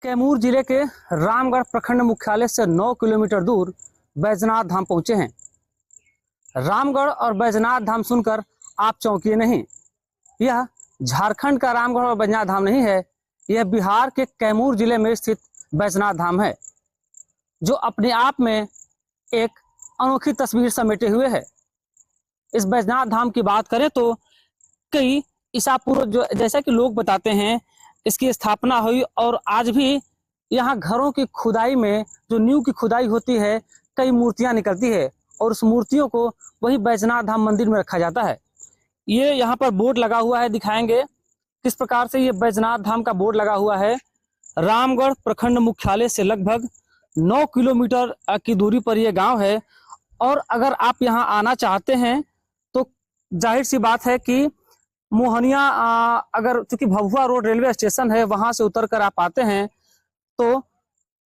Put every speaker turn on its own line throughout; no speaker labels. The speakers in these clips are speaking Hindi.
कैमूर जिले के रामगढ़ प्रखंड मुख्यालय से 9 किलोमीटर दूर बैजनाथ धाम पहुंचे हैं। रामगढ़ और बैजनाथ धाम सुनकर आप चौंकिए नहीं। यह झारखंड का रामगढ़ और बैजनाथ धाम नहीं है, यह बिहार के कैमूर जिले में स्थित बैजनाथ धाम है, जो अपने आप में एक अनोखी तस्वीर समेटे हुए है। इस बैजनाथ धाम की बात करें तो कई ईसा पूर्व जो जैसा कि लोग बताते हैं इसकी स्थापना हुई और आज भी यहाँ घरों की खुदाई में जो नींव की खुदाई होती है कई मूर्तियां निकलती है और उस मूर्तियों को वही बैजनाथ धाम मंदिर में रखा जाता है। ये यहाँ पर बोर्ड लगा हुआ है, दिखाएंगे किस प्रकार से ये बैजनाथ धाम का बोर्ड लगा हुआ है। रामगढ़ प्रखंड मुख्यालय से लगभग 9 किलोमीटर की दूरी पर यह गांव है और अगर आप यहाँ आना चाहते हैं तो जाहिर सी बात है कि मोहनिया अगर चूंकि भभुआ रोड रेलवे स्टेशन है वहां से उतरकर आप आते हैं तो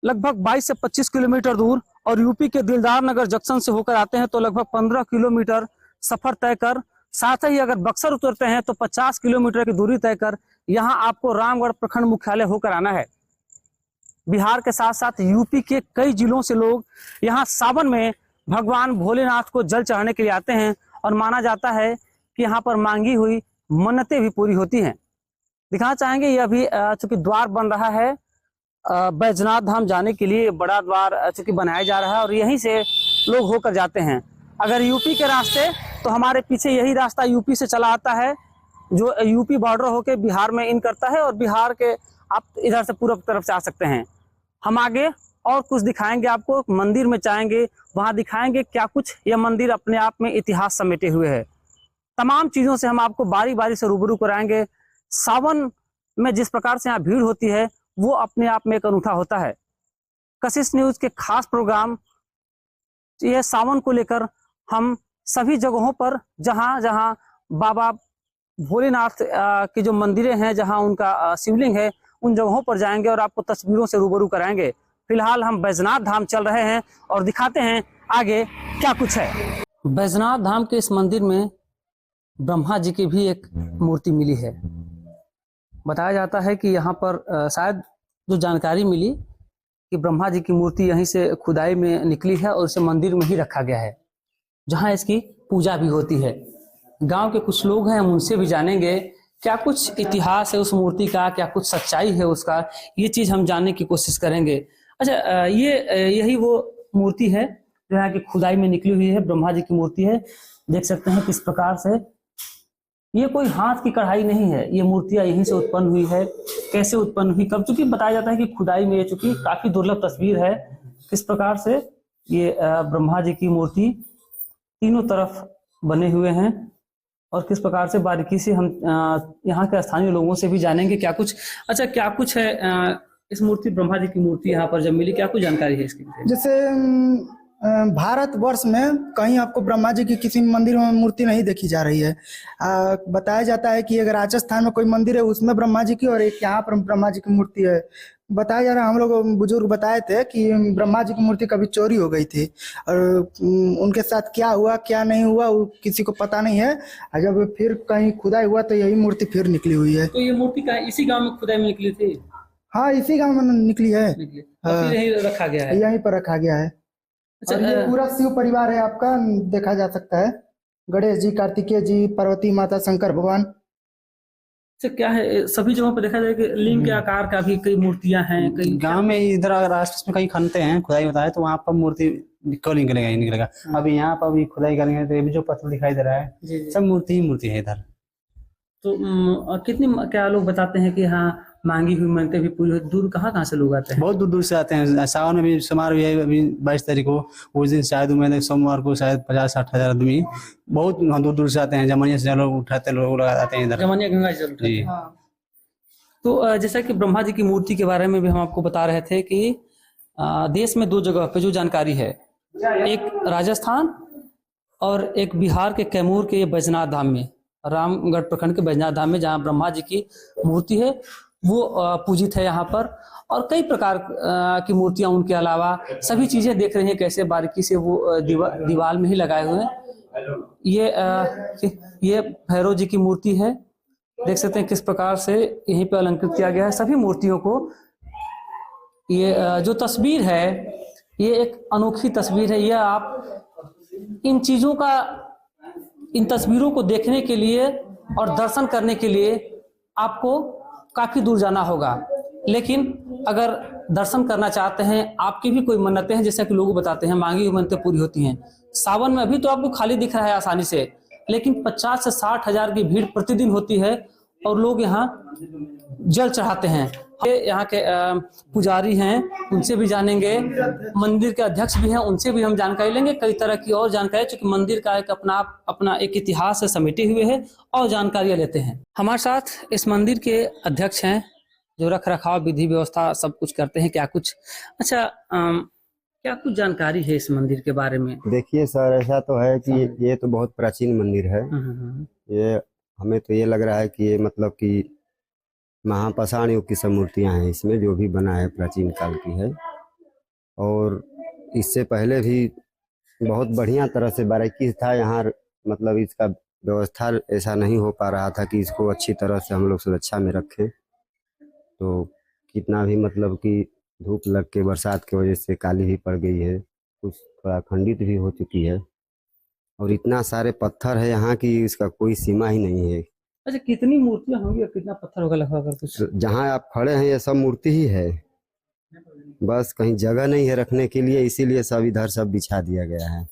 लगभग 22 से 25 किलोमीटर दूर और यूपी के दिलदार नगर जंक्शन से होकर आते हैं तो लगभग 15 किलोमीटर सफर तय कर, साथ ही अगर बक्सर उतरते हैं तो 50 किलोमीटर की दूरी तय कर यहाँ आपको रामगढ़ प्रखंड मुख्यालय होकर आना है। बिहार के साथ साथ यूपी के कई जिलों से लोग यहाँ सावन में भगवान भोलेनाथ को जल चढ़ाने के लिए आते हैं और माना जाता है कि यहाँ पर मांगी हुई मन्नतें भी पूरी होती हैं। दिखाना चाहेंगे ये अभी चूंकि द्वार बन रहा है बैजनाथ धाम जाने के लिए, बड़ा द्वार चूंकि बनाया जा रहा है और यहीं से लोग होकर जाते हैं। अगर यूपी के रास्ते तो हमारे पीछे यही रास्ता यूपी से चला आता है जो यूपी बॉर्डर होकर बिहार में इन करता है और बिहार के आप इधर से पूर्व तरफ से आ सकते हैं। हम आगे और कुछ दिखाएंगे आपको, मंदिर में जाएंगे वहां दिखाएंगे क्या कुछ यह मंदिर अपने आप में इतिहास समेटे हुए है। तमाम चीजों से हम आपको बारी बारी से रूबरू कराएंगे। सावन में जिस प्रकार से यहाँ भीड़ होती है वो अपने आप में एक अनूठा होता है। कशिश न्यूज के खास प्रोग्राम यह सावन को लेकर हम सभी जगहों पर जहां जहां बाबा भोलेनाथ के जो मंदिरें हैं, जहां उनका शिवलिंग है, उन जगहों पर जाएंगे और आपको तस्वीरों से रूबरू कराएंगे। फिलहाल हम बैजनाथ धाम चल रहे हैं और दिखाते हैं आगे क्या कुछ है। बैजनाथ धाम के इस मंदिर में ब्रह्मा जी की भी एक मूर्ति मिली है। बताया जाता है कि यहाँ पर शायद जो जानकारी मिली कि ब्रह्मा जी की मूर्ति यहीं से खुदाई में निकली है और उसे मंदिर में ही रखा गया है जहाँ इसकी पूजा भी होती है। गांव के कुछ लोग हैं, हम उनसे भी जानेंगे क्या कुछ इतिहास है उस मूर्ति का, क्या कुछ सच्चाई है उसका, ये चीज हम जानने की कोशिश करेंगे। अच्छा, यही वो मूर्ति है जो यहाँ की खुदाई में निकली हुई है, ब्रह्मा जी की मूर्ति है। देख सकते हैं किस प्रकार से ये कोई हाथ की कढ़ाई नहीं है, ये मूर्तियां यहीं से उत्पन्न हुई है। कैसे उत्पन्न हुई, कब, चूंकि बताया जाता है कि खुदाई में, चूंकि काफी दुर्लभ तस्वीर है, किस प्रकार से ये ब्रह्मा जी की मूर्ति तीनों तरफ बने हुए हैं और किस प्रकार से बारीकी से हम यहाँ के स्थानीय लोगों से भी जानेंगे क्या कुछ। अच्छा, क्या कुछ है इस मूर्ति, ब्रह्मा जी की मूर्ति यहाँ पर जब मिली, क्या कुछ जानकारी है इसकी?
जैसे भारतवर्ष में कहीं आपको ब्रह्मा जी की किसी मंदिर में मूर्ति नहीं देखी जा रही है। बताया जाता है कि अगर राजस्थान में कोई मंदिर है उसमें ब्रह्मा जी की और एक यहाँ पर ब्रह्मा जी की मूर्ति है। बताया जा रहा है, हम लोग बुजुर्ग बताए थे कि ब्रह्मा जी की मूर्ति कभी चोरी हो गई थी और उनके साथ क्या हुआ क्या नहीं हुआ वो किसी को पता नहीं है। जब फिर कहीं खुदाई हुआ तो यही मूर्ति फिर निकली हुई है।
तो ये मूर्ति का इसी गाँव में खुदाई में निकली थी?
हाँ, इसी गाँव में निकली है,
यहीं रखा गया है,
यहीं पर रखा गया है। और ये पूरा शिव परिवार है आपका, देखा जा सकता है, गणेश जी, कार्तिकेय जी, पार्वती माता, शंकर भगवान।
क्या है, सभी जगहों पर देखा जाए कि लिंग के आकार का भी कई मूर्तियां हैं। कई
गांव में इधर अगर राष्ट्र में कहीं खनते हैं, खुदाई होता है तो वहाँ पर मूर्ति क्यों निकलेगा ही निकलेगा। अभी यहाँ पर भी खुदाई करेंगे तो ये भी जो पत्थर दिखाई दे रहा है सब मूर्ति ही मूर्ति है इधर।
तो कितनी, क्या लोग बताते हैं कि हाँ मांगी हुई मन्नतें भी पूरी होती? दूर कहाँ से लोग आते हैं?
बहुत दूर दूर से आते हैं। सावन में भी समारोह है, अभी 22 तारीख को, उस दिन शायद उम्मीद सोमवार को शायद 50-60 हजार आदमी बहुत दूर दूर से आते हैं। जमनिया से लोग उठाते हैं, लोग आते हैं इधर,
जमनिया गंगा जल जी। तो जैसा कि ब्रह्मा जी की मूर्ति के बारे में भी हम आपको बता रहे थे कि देश में 2 जगह पे जो जानकारी है, एक राजस्थान और एक बिहार के कैमूर के बैजनाथ धाम में, रामगढ़ प्रखंड के बैजनाथ धाम में, जहाँ ब्रह्मा जी की मूर्ति है वो पूजित है यहाँ पर। और कई प्रकार की मूर्तियां उनके अलावा सभी चीजें देख रही हैं कैसे बारीकी से वो दीवार में ही लगाए हुए हैं। ये भैरव जी की मूर्ति है, देख सकते हैं किस प्रकार से यहीं पे अलंकृत किया गया है। सभी मूर्तियों को ये जो तस्वीर है ये एक अनोखी तस्वीर है। यह आप इन चीज़ों का, इन तस्वीरों को देखने के लिए और दर्शन करने के लिए आपको काफ़ी दूर जाना होगा। लेकिन अगर दर्शन करना चाहते हैं, आपकी भी कोई मन्नतें हैं, जैसा कि लोग बताते हैं मांगी हुई मन्नतें पूरी होती हैं। सावन में अभी तो आपको खाली दिख रहा है आसानी से, लेकिन 50 से 60 हजार की भीड़ प्रतिदिन होती है और लोग यहाँ जल चढ़ाते हैं। यहाँ के पुजारी हैं, उनसे भी जानेंगे, मंदिर के अध्यक्ष भी हैं, उनसे भी हम जानकारी लेंगे, कई तरह की और जानकारी, चूंकि मंदिर का एक अपना एक इतिहास से समेटे हुए है और जानकारियाँ लेते हैं। हमारे साथ इस मंदिर के अध्यक्ष हैं जो रख रखाव विधि व्यवस्था सब कुछ करते हैं। क्या कुछ क्या कुछ जानकारी है इस मंदिर के बारे में?
देखिए सर, ऐसा तो है कि ये तो बहुत प्राचीन मंदिर है। ये हमें तो ये लग रहा है कि ये मतलब कि महापाषाण युग की सब मूर्तियाँ हैं इसमें, जो भी बना है प्राचीन काल की है। और इससे पहले भी बहुत बढ़िया तरह से बारीकी था यहाँ, मतलब इसका व्यवस्था ऐसा नहीं हो पा रहा था कि इसको अच्छी तरह से हम लोग सुरक्षा में रखें। तो कितना भी मतलब कि धूप लग के बरसात की वजह से काली भी पड़ गई है, कुछ थोड़ा खंडित भी हो चुकी है। और इतना सारे पत्थर है यहाँ की इसका कोई सीमा ही नहीं है।
अच्छा, कितनी मूर्तियां होंगी और कितना पत्थर होगा लगभग? कुछ
जहाँ आप खड़े हैं ये सब मूर्ति ही है, बस कहीं जगह नहीं है रखने के लिए, इसीलिए सब इधर सब बिछा दिया गया है।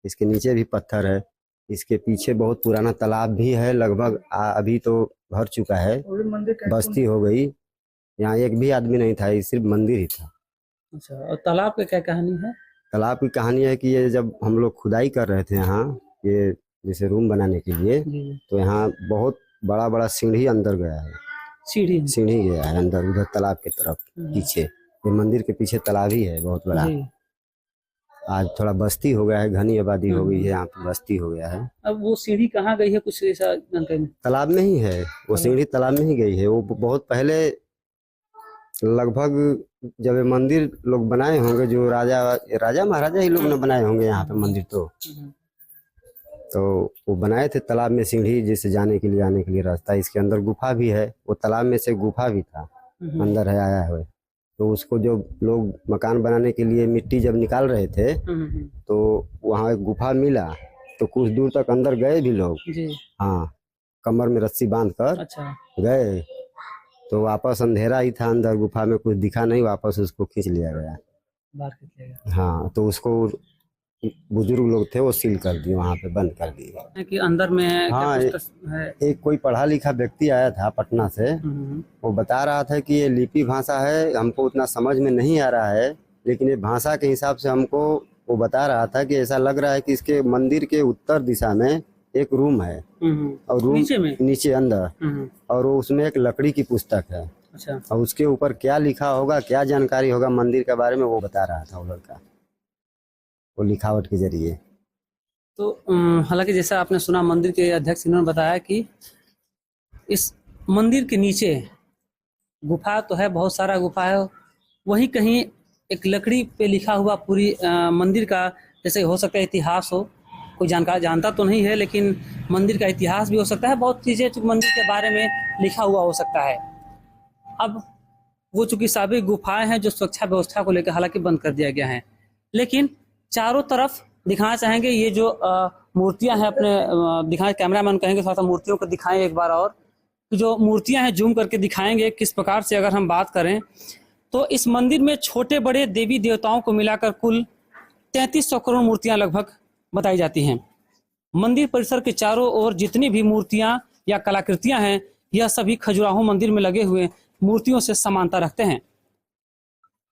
इसके नीचे भी पत्थर है, इसके पीछे बहुत पुराना तालाब भी है, लगभग अभी तो भर चुका है, बस्ती हो गई। यहाँ एक भी आदमी नहीं था, ये सिर्फ मंदिर ही था।
अच्छा, और तालाब की क्या कहानी है?
तालाब की कहानी है कि ये जब हम लोग खुदाई कर रहे थे यहाँ, ये जैसे रूम बनाने के लिए, तो यहाँ बहुत बड़ा बड़ा सीढ़ी अंदर गया है, सीढ़ी गया है अंदर उधर तालाब की तरफ पीछे। ये मंदिर के पीछे तालाब ही है बहुत बड़ा। आज थोड़ा बस्ती हो गया है, घनी आबादी हो गई है, यहाँ पे बस्ती हो गया है।
अब वो सीढ़ी कहाँ गई है, कुछ ऐसा जानकारी?
तालाब में ही है वो सीढ़ी, तालाब में ही गई है। वो बहुत पहले लगभग जब ये मंदिर लोग बनाए होंगे, जो राजा महाराजा ही लोग ने बनाए होंगे यहाँ पे मंदिर, तो वो बनाए थे तालाब में सीढ़ी, जिससे जाने के लिए आने के लिए रास्ता। इसके अंदर गुफा भी है, वो तालाब में से गुफा भी था, अंदर है आया हुआ। तो उसको जो लोग मकान बनाने के लिए मिट्टी जब निकाल रहे थे, तो वहाँ एक गुफा मिला, तो कुछ दूर तक अंदर गए भी लोग। हाँ, कमर में रस्सी बांध कर गए, तो वापस अंधेरा ही था, अंदर गुफा में कुछ दिखा नहीं, वापस उसको खींच लिया गया, बाहर खींच लिया गया। हाँ, तो उसको बुजुर्ग लोग थे वो सील कर दिए, वहाँ पे बंद कर दिए
कि अंदर में।
हाँ, एक कोई पढ़ा लिखा व्यक्ति आया था पटना से, वो बता रहा था कि ये लिपि भाषा है, हमको उतना समझ में नहीं आ रहा है, लेकिन ये भाषा के हिसाब से हमको वो बता रहा था कि ऐसा लग रहा है कि इसके मंदिर के उत्तर दिशा में एक रूम है, और रूम नीचे अंदर, और वो उसमें एक लकड़ी की पुस्तक है। अच्छा। और उसके ऊपर क्या लिखा होगा, क्या जानकारी होगा मंदिर के बारे में, वो बता रहा था वो लड़का, वो लिखावट के जरिए।
तो हालांकि जैसा आपने सुना, मंदिर के अध्यक्ष इन्होंने बताया कि इस मंदिर के नीचे गुफा तो है, बहुत सारा गुफा है, वहीं कहीं एक लकड़ी पे लिखा हुआ पूरी मंदिर का, जैसे हो सकता है इतिहास हो, कोई जानकार जानता तो नहीं है, लेकिन मंदिर का इतिहास भी हो सकता है, बहुत चीज़ें मंदिर के बारे में लिखा हुआ हो सकता है। अब वो चूंकि सारी गुफाएं हैं जो सुरक्षा व्यवस्था को लेकर हालांकि बंद कर दिया गया है, लेकिन चारों तरफ दिखाना चाहेंगे ये जो मूर्तियां हैं, अपने दिखाएं, कैमरामैन कहेंगे थोड़ा सा मूर्तियों को दिखाएं एक बार, और जो मूर्तियां हैं जूम करके दिखाएंगे किस प्रकार से। अगर हम बात करें तो इस मंदिर में छोटे बड़े देवी देवताओं को मिलाकर कुल 3300 करोड़ मूर्तियां लगभग बताई जाती हैं। मंदिर परिसर के चारों ओर जितनी भी मूर्तियां या कलाकृतियां हैं, यह सभी खजुराहो मंदिर में लगे हुए मूर्तियों से समानता रखते हैं।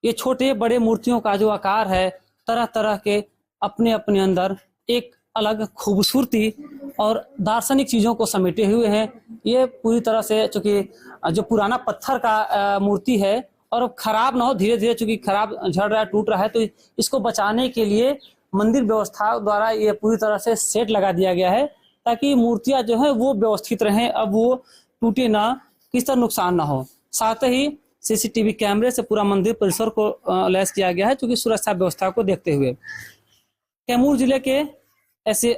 ये छोटे बड़े मूर्तियों का जो आकार है, तरह तरह के अपने अपने अंदर एक अलग खूबसूरती और दार्शनिक चीज़ों को समेटे हुए हैं। ये पूरी तरह से, चूंकि जो पुराना पत्थर का मूर्ति है और खराब ना हो, धीरे धीरे चूंकि खराब झड़ रहा है, टूट रहा है, तो इसको बचाने के लिए मंदिर व्यवस्था द्वारा ये पूरी तरह से सेट लगा दिया गया है, ताकि मूर्तियां जो है वो व्यवस्थित रहें, अब वो टूटे ना, किस तरह नुकसान ना हो। साथ ही सीसीटीवी कैमरे से पूरा मंदिर परिसर को लैस किया गया है, क्योंकि सुरक्षा व्यवस्था को देखते हुए। कैमूर जिले के ऐसे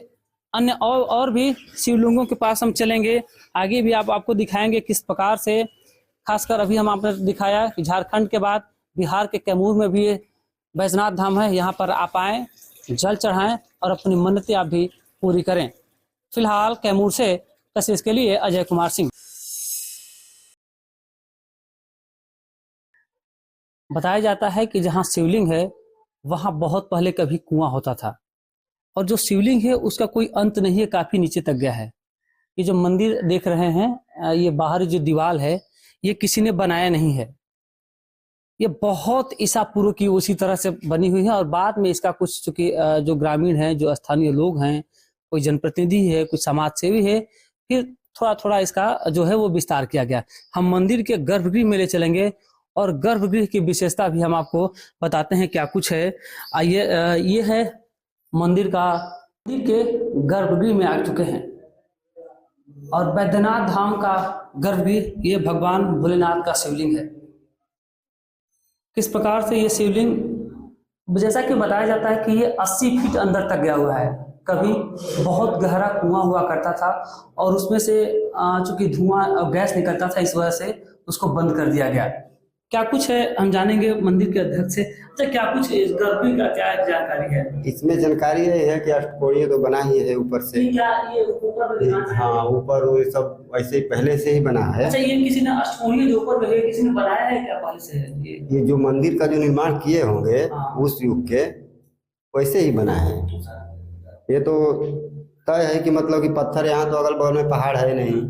अन्य और भी शिवलिंगों के पास हम चलेंगे, आगे भी आपको दिखाएंगे किस प्रकार से, खासकर अभी हम आपने दिखाया कि झारखंड के बाद बिहार के कैमूर में भी ये बैजनाथ धाम है। यहाँ पर आप आएँ, जल चढ़ाएं और अपनी मन्नतें आप भी पूरी करें। फिलहाल कैमूर से तस्वीर के लिए अजय कुमार सिंह। बताया जाता है कि जहाँ शिवलिंग है वहाँ बहुत पहले कभी कुआं होता था, और जो शिवलिंग है उसका कोई अंत नहीं है, काफी नीचे तक गया है। ये जो मंदिर देख रहे हैं, ये बाहरी जो दीवार है, ये किसी ने बनाया नहीं है। ये बहुत ईसा पूर्व की उसी तरह से बनी हुई है, और बाद में इसका कुछ चूंकि जो ग्रामीण हैं, जो स्थानीय लोग हैं, कोई जनप्रतिनिधि है, कुछ समाज सेवी है, फिर थोड़ा थोड़ा इसका जो है वो विस्तार किया गया। हम मंदिर के गर्भगृह में ले चलेंगे और गर्भगृह की विशेषता भी हम आपको बताते हैं क्या कुछ है। आइए, ये है मंदिर के गर्भगृह में आ चुके हैं, और बैद्यनाथ धाम का गर्भगृह ये भगवान भोलेनाथ का शिवलिंग है। किस प्रकार से ये शिवलिंग, जैसा कि बताया जाता है कि ये 80 फीट अंदर तक गया हुआ है। कभी बहुत गहरा कुआं हुआ करता था, और उसमें से चूंकि धुआं गैस निकलता था, इस वजह से उसको बंद कर दिया गया। क्या कुछ है हम जानेंगे मंदिर के अध्यक्ष से। अच्छा, क्या कुछ इस गर्भगृह का क्या जानकारी है?
इसमें जानकारी ये है कि अष्टकोणीय तो बना ही है ऊपर से।
क्या ये ऊपर?
हाँ, ऊपर वो सब वैसे ही पहले से ही बना है।
अच्छा, ये किसी ने अष्टकोणीय जो ऊपर है किसी ने बनाया है क्या पहले से है?
ये जो मंदिर का जो निर्माण किए होंगे उस युग के, वैसे ही बना है। ये तो तय है कि मतलब कि पत्थर, यहाँ तो अगल बगल में पहाड़ है नहीं,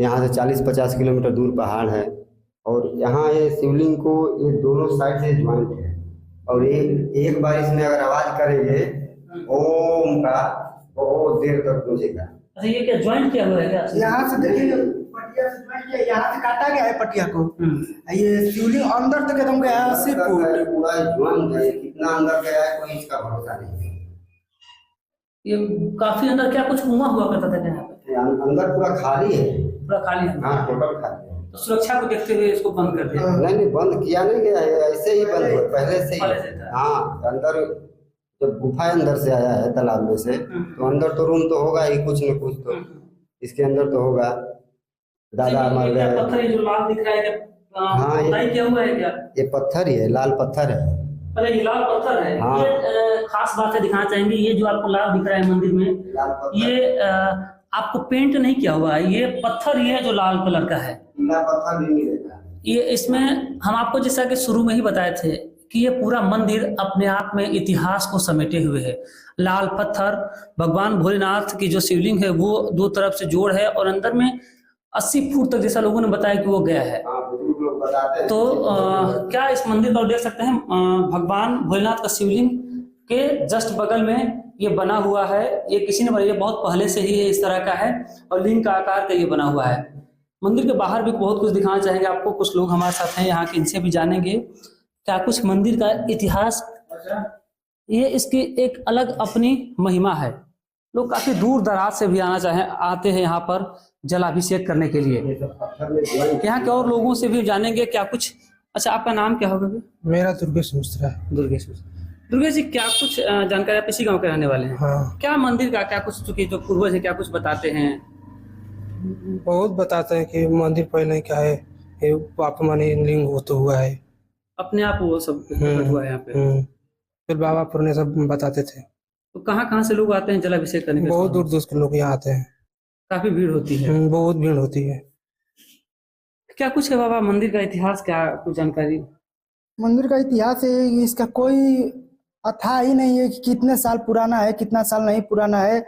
यहाँ से 40-50 किलोमीटर दूर पहाड़ है, और यहाँ ये शिवलिंग को ये दोनों साइड से ज्वाइंट है, और एक बार इसमें अगर आवाज करेंगे ओम का, बहुत देर तक गूंजेगा।
अच्छा, ये क्या ज्वाइंट किया हुआ है क्या?
यहाँ से देखिए, पटिया से ज्वाइंट किया, यहाँ से काटा गया है पटिया को। ये शिवलिंग अंदर तक एकदम गया है 80 फुट
पूरा ज्वाइंट है। कितना अंदर गया है कोई इसका भरोसा नहीं है।
ये काफी अंदर क्या कुछ कुआं हुआ करता था यहाँ पे?
अंदर पूरा खाली है,
पूरा खाली है।
हाँ, टोटल खाली है।
तो सुरक्षा को देखते हुए इसको बंद कर दिया?
नहीं, बंद किया नहीं गया है, ऐसे ही बंद हुआ पहले से
पहले
ही।
से था।
हाँ, अंदर जब गुफा अंदर से आया है तालाब में से, तो अंदर तो रूम तो होगा ही, कुछ न कुछ तो इसके अंदर तो होगा। दादा मर
ये
गए।
पत्थर, ये जो लाल दिख रहा है,
हाँ,
खुदाई किया हुआ है क्या?
ये पत्थर ही है, लाल पत्थर है।
अरे ये लाल पत्थर है।
हाँ।
ये खास बात है, दिखाना चाहेंगे। ये जो आपको लाल दिख रहा है मंदिर में,
लाल पत्थर,
ये आपको पेंट नहीं किया हुआ है, ये पत्थर ही है जो लाल कलर का है।
पीला पत्थर भी मिलेगा।
ये इसमें हम आपको जैसा कि शुरू में ही बताए थे कि ये पूरा मंदिर अपने आप में इतिहास को समेटे हुए है। लाल पत्थर, भगवान भोलेनाथ की जो शिवलिंग है वो दो तरफ से जोड़ है, और अंदर में 80 फुट तक, जैसा लोगों ने बताया कि वो गया है।
हाँ, बुजुर्ग लोग बताते हैं।
तो क्या इस मंदिर पर देख सकते हैं, भगवान भोलेनाथ का शिवलिंग के जस्ट बगल में ये बना हुआ है। ये किसी ने बनाया, ये बहुत पहले से ही इस तरह का है, और लिंग का आकार का ये बना हुआ है। मंदिर के बाहर भी बहुत कुछ दिखाना चाहेंगे आपको। कुछ लोग हमारे साथ हैं यहाँ के, इनसे भी जानेंगे क्या कुछ मंदिर का इतिहास। ये इसकी एक अलग अपनी महिमा है। लोग काफी दूर दराज से भी आते हैं यहाँ पर जलाभिषेक करने के लिए। यहाँ के और लोगों से भी जानेंगे क्या कुछ। अच्छा, आपका नाम क्या होगा?
मेरा दुर्गेश मिश्रा है।
दुर्गेश जी, क्या कुछ जानकारी, आप इसी गांव के रहने वाले हैं?
हाँ,
क्या मंदिर का क्या कुछ, चूंकि जो पूर्वज है क्या कुछ बताते हैं?
बहुत बताते हैं कि मंदिर पहले क्या है, ये पाप माने लिंग हो तो हुआ है,
अपने आप वो सब प्रकट हुआ है यहाँ पे।
फिर बाबा पुरने सब बताते थे।
तो कहाँ से लोग आते हैं जलाभिषेक करने के?
बहुत दूर दूर के लोग यहाँ आते हैं।
काफी भीड़ होती है?
बहुत भीड़ होती है।
क्या कुछ है बाबा मंदिर का इतिहास, क्या कुछ जानकारी?
मंदिर का इतिहास है, इसका कोई अथाह ही नहीं है कि कितने साल पुराना है, कितना साल नहीं पुराना है।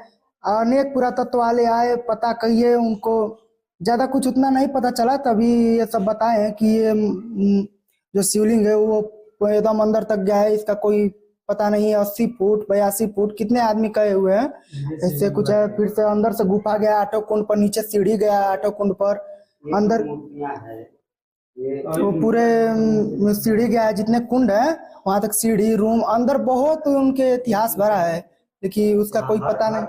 अनेक पुरातत्व वाले आए, पता कहिए, उनको ज्यादा कुछ उतना नहीं पता चला, तभी ये सब बताए हैं कि ये जो शिवलिंग है वो एकदम अंदर तक गया है। इसका कोई पता नहीं है, 80 फुट 82 फुट कितने आदमी कहे हुए हैं, इससे कुछ है। फिर से अंदर से गुफा गया, आटो कुंड पर, नीचे सीढ़ी गया आटो कुंड पर, अंदर वो पूरे सीढ़ी गया है, जितने कुंड है वहां तक सीढ़ी, रूम, अंदर बहुत उनके इतिहास भरा है, लेकिन उसका कोई पता नहीं।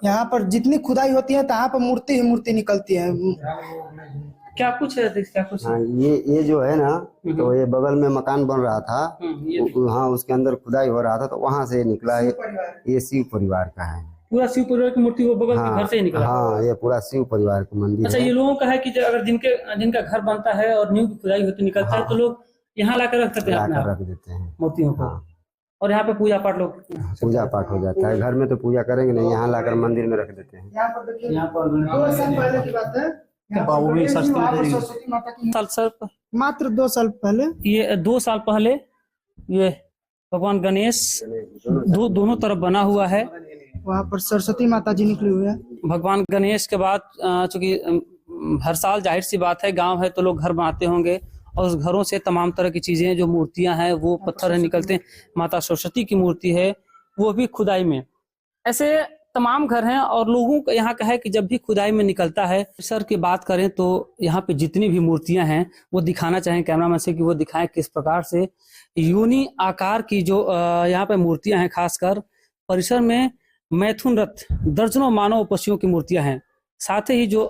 यहाँ पर जितनी खुदाई होती है यहाँ पर मूर्ति ही मूर्ति निकलती है।
क्या कुछ है, क्या कुछ?
हाँ, ये जो है ना, तो ये बगल में मकान बन रहा था, हाँ, उसके अंदर खुदाई हो रहा था, तो वहां से निकला। ये शिव परिवार का है।
पूरा शिव परिवार की मूर्ति वो बगल के
हाँ
घर से ही निकला?
हाँ, ये पूरा शिव परिवार का मंदिर
अच्छा,
है।
ये लोगों का है कि अगर जिनका घर बनता है और नींव की खुदाई होती निकलता है, तो लोग यहाँ लाकर रख सकते हैं अपने
लाकर
आप
रख देते हैं।
मूर्तियों को,
हाँ,
और यहाँ पे पूजा पाठ लोग
पूजा पाठ हो जाता है। घर में तो पूजा करेंगे नहीं, यहाँ लाकर मंदिर में रख देते हैं।
यहाँ पर देखिए
यहाँ पर
2 साल पहले की बात है। यहाँ पर
वो भी
गणेश जी,
सरस्वती
वहाँ पर
देवी।
सरस्वती माता की
साल सर
मात्र 2 साल पहले
ये 2 साल पहले ये भगवान गणेश दोनों तरफ बना हुआ है।
वहाँ पर सरस्वती माता जी निकली हुई है।
भगवान गणेश के बाद चूंकि हर साल जाहिर सी बात है गांव है तो लोग घर बनाते होंगे, और उस घरों से तमाम तरह की चीजें जो मूर्तियां हैं वो पत्थर है निकलते हैं। माता सरस्वती की मूर्ति है वो भी खुदाई में। ऐसे तमाम घर हैं, और लोगों का यहाँ का है कि जब भी खुदाई में निकलता है, सर की बात करें तो यहाँ पे जितनी भी मूर्तियां हैं वो दिखाना चाहें कैमरामैन से कि वो दिखाएं किस प्रकार से यूनी आकार की जो यहाँ पे मूर्तियां हैं। खासकर परिसर में मैथुन रथ, दर्जनों मानव पशुओं की मूर्तियां हैं। साथ ही जो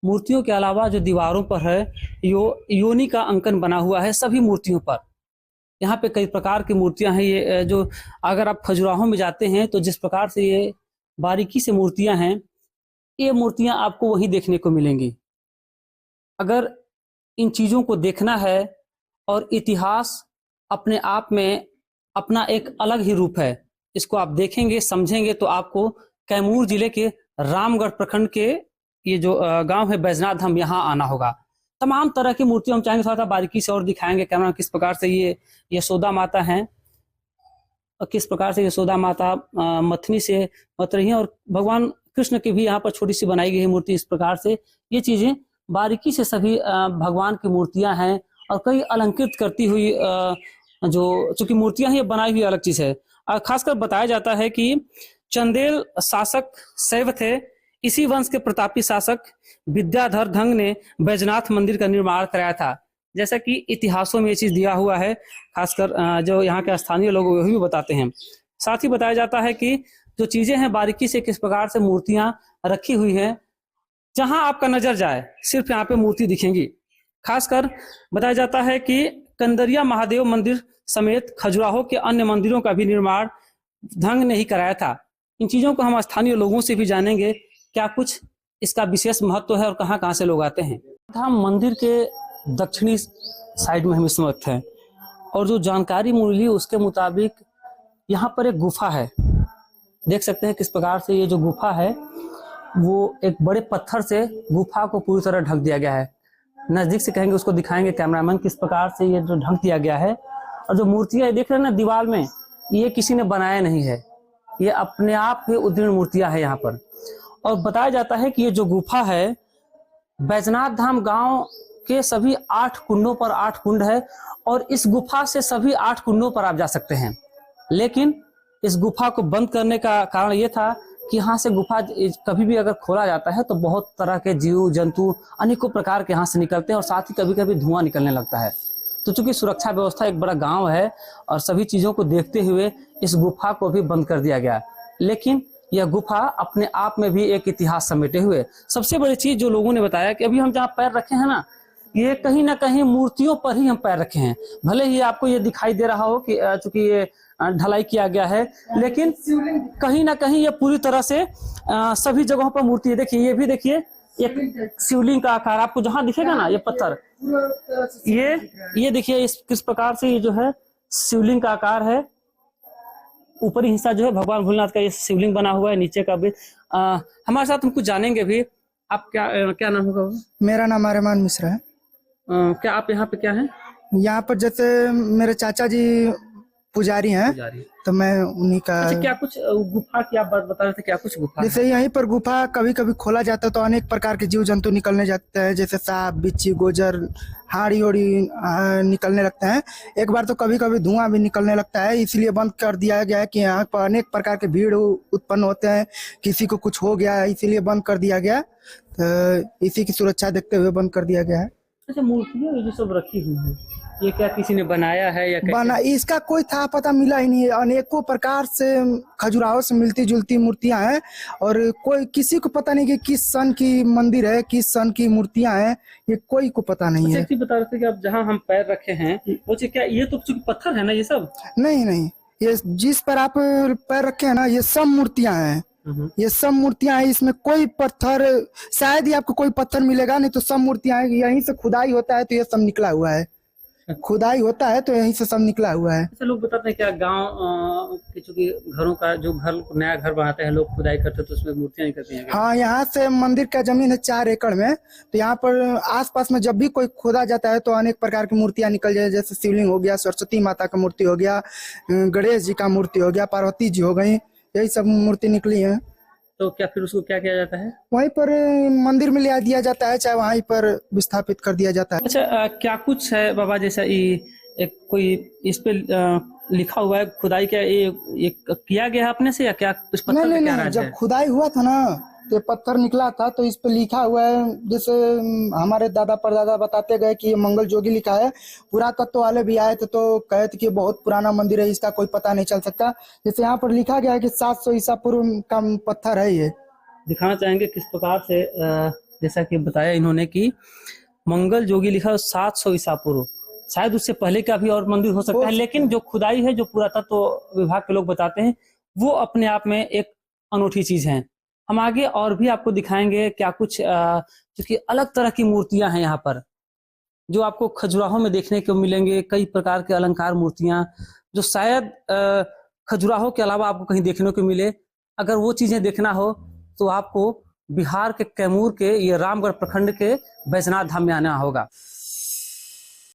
मूर्तियों के अलावा जो दीवारों पर है योनि का अंकन बना हुआ है सभी मूर्तियों पर। यहाँ पे कई प्रकार की मूर्तियां हैं। ये जो अगर आप खजुराहो में जाते हैं तो जिस प्रकार से ये बारीकी से मूर्तियां हैं, ये मूर्तियां आपको वहीं देखने को मिलेंगी। अगर इन चीजों को देखना है, और इतिहास अपने आप में अपना एक अलग ही रूप है, इसको आप देखेंगे समझेंगे तो आपको कैमूर जिले के रामगढ़ प्रखंड के ये जो गांव है बैजनाथ धाम, यहाँ आना होगा। तमाम तरह की मूर्तियां हम चाहेंगे थोड़ा सा बारीकी से और दिखाएंगे कैमरा किस प्रकार से ये यशोदा माता हैं, और किस प्रकार से यशोदा माता मथनी से मत रही हैं, और भगवान कृष्ण की भी यहाँ पर छोटी सी बनाई गई है मूर्ति। इस प्रकार से ये चीजें बारीकी से सभी भगवान की मूर्तियां हैं, और कई अलंकृत करती हुई जो चूंकि मूर्तियां हैं ये बनाई हुई अलग चीज है। खासकर बताया जाता है कि चंदेल शासक शैव थे, इसी वंश के प्रतापी शासक विद्याधर धंग ने बैजनाथ मंदिर का निर्माण कराया था, जैसा कि इतिहासों में ये चीज दिया हुआ है। खासकर जो यहाँ के स्थानीय लोग वही भी बताते हैं। साथ ही बताया जाता है कि जो चीजें हैं बारीकी से किस प्रकार से मूर्तियां रखी हुई हैं, जहां आपका नजर जाए सिर्फ यहाँ पे मूर्ति दिखेंगी। खासकर बताया जाता है कि कंदरिया महादेव मंदिर समेत खजुराहो के अन्य मंदिरों का भी निर्माण धंग ने ही कराया था। इन चीजों को हम स्थानीय लोगों से भी जानेंगे क्या कुछ इसका विशेष महत्व है और कहाँ कहाँ से लोग आते हैं। धाम मंदिर के दक्षिणी साइड में हम इस वक्त हैं, और जो जानकारी मिली उसके मुताबिक यहाँ पर एक गुफा है। देख सकते हैं किस प्रकार से ये जो गुफा है वो एक बड़े पत्थर से गुफा को पूरी तरह ढक दिया गया है। नजदीक से कहेंगे उसको दिखाएंगे कैमरामैन किस प्रकार से ये जो ढक दिया गया है। और जो मूर्तियां देख रहे हैं ना दीवार में, ये किसी ने बनाया नहीं है, ये अपने आप ही उद्दीर्ण मूर्तियां हैं यहाँ पर। और बताया जाता है कि ये जो गुफा है बैजनाथ धाम गांव के सभी 8 कुंडों पर 8 कुंड है, और इस गुफा से सभी 8 कुंडों पर आप जा सकते हैं। लेकिन इस गुफा को बंद करने का कारण ये था कि यहाँ से गुफा कभी भी अगर खोला जाता है तो बहुत तरह के जीव जंतु अनेकों प्रकार के यहाँ से निकलते हैं, और साथ ही कभी कभी धुआं निकलने लगता है। तो चूंकि सुरक्षा व्यवस्था एक बड़ा गांव है, और सभी चीजों को देखते हुए इस गुफा को भी बंद कर दिया गया। लेकिन यह गुफा अपने आप में भी एक इतिहास समेटे हुए। सबसे बड़ी चीज जो लोगों ने बताया कि अभी हम जहाँ पैर रखे हैं ना, ये कहीं ना कहीं मूर्तियों पर ही हम पैर रखे हैं। भले ही आपको ये दिखाई दे रहा हो कि चूंकि ये ढलाई किया गया है, लेकिन कहीं ना कहीं ये पूरी तरह से सभी जगहों पर मूर्ति है। देखिए ये भी देखिए एक शिवलिंग का आकार आपको जहां दिखेगा ना, ये पत्थर, ये देखिए इस किस प्रकार से ये जो है शिवलिंग का आकार है। ऊपरी हिस्सा जो है भगवान भोलेनाथ का ये शिवलिंग बना हुआ है, नीचे का भी। हमारे साथ हम कुछ जानेंगे भी। आप क्या नाम होगा?
मेरा नाम आर्यमान मिश्रा है।
क्या आप यहाँ पे क्या है?
यहाँ पर जैसे मेरे चाचा जी पुजारी हैं, तो मैं उन्हीं का।
अच्छा, क्या कुछ गुफा की आप बात बता रहे थे, क्या कुछ गुफा
जैसे यहीं पर गुफा कभी कभी खोला जाता है तो अनेक प्रकार के जीव जंतु निकलने जाते हैं, जैसे सांप, बिच्छी, गोजर, हाड़ी ओड़ी निकलने लगते हैं। एक बार तो कभी कभी धुआं भी निकलने लगता है, इसलिए बंद कर दिया गया है कि यहाँ पर अनेक प्रकार के भीड़ उत्पन्न होते हैं, किसी को कुछ हो गया है इसीलिए बंद कर दिया गया। तो इसी की सुरक्षा देखते हुए बंद कर दिया गया है।
अच्छा, मूर्तियां ये जो सब रखी हुई है, ये क्या किसी ने बनाया है या
बना? इसका कोई था पता मिला ही नहीं है। अनेकों प्रकार से खजुराहो से मिलती जुलती मूर्तियां हैं, और कोई किसी को पता नहीं कि किस सन की मंदिर है, किस सन की मूर्तियां हैं, ये कोई को पता नहीं है।
बता रहे थे कि आप जहाँ हम पैर रखे हैं वो क्या ये तो चूंकि पत्थर है ना, ये सब
नहीं, ये जिस पर आप पैर रखे हैं ना, ये सब मूर्तियां हैं। ये सब मूर्तियां हैं, इसमें कोई पत्थर, शायद ही आपको कोई पत्थर मिलेगा, नहीं तो सब मूर्तियां हैं यहीं से खुदाई होता है तो ये सब निकला हुआ है, खुदाई होता है तो यहीं से सब निकला हुआ है।
ऐसे लोग बताते हैं क्या गांव के चूंकि घरों का जो घर नया घर बनाते हैं लोग खुदाई करते हैं तो उसमें मूर्तियां निकलती हैं क्या?
हाँ, यहाँ से मंदिर का जमीन है 4 एकड़ में, तो यहाँ पर आसपास में जब भी कोई खोदा जाता है तो अनेक प्रकार की मूर्तियां निकल जाए, जैसे शिवलिंग हो गया, सरस्वती माता का मूर्ति हो गया, गणेश जी का मूर्ति हो गया, पार्वती जी हो गई, यही सब मूर्ति निकली है।
तो क्या फिर उसको क्या किया जाता है?
वहीं पर मंदिर में ले दिया जाता है, चाहे वहीं पर विस्थापित कर दिया जाता है।
अच्छा, क्या कुछ है बाबा, जैसा ये एक कोई इस पे लिखा हुआ है खुदाई, क्या ये किया गया है अपने से या क्या कुछ पत्थर
नहीं
पे
नहीं
क्या
नहीं,
राज
जब
है?
खुदाई हुआ था ना तो पत्थर निकला था, तो इस पे लिखा हुआ है, जैसे हमारे दादा परदादा बताते गए कि ये मंगल जोगी लिखा है। पुरातत्व वाले भी आए थे तो कहे थे कि बहुत पुराना मंदिर है, इसका कोई पता नहीं चल सकता। जैसे यहाँ पर लिखा गया है कि 700 ईसा पूर्व का पत्थर है ये।
दिखाना चाहेंगे किस प्रकार से, जैसा कि बताया इन्होंने कि मंगल जोगी लिखा 700 ईसा पूर्व, शायद उससे पहले का भी और मंदिर हो सकता है, लेकिन जो खुदाई है, जो पुरातत्व विभाग के लोग बताते हैं, वो अपने आप में एक अनूठी चीज है। हम आगे और भी आपको दिखाएंगे क्या कुछ, क्योंकि अलग तरह की मूर्तियां हैं यहाँ पर जो आपको खजुराहो में देखने को मिलेंगे। कई प्रकार के अलंकार मूर्तियां जो शायद खजुराहो के अलावा आपको कहीं देखने को मिले। अगर वो चीजें देखना हो तो आपको बिहार के कैमूर के ये रामगढ़ प्रखंड के बैजनाथ धाम में आना होगा।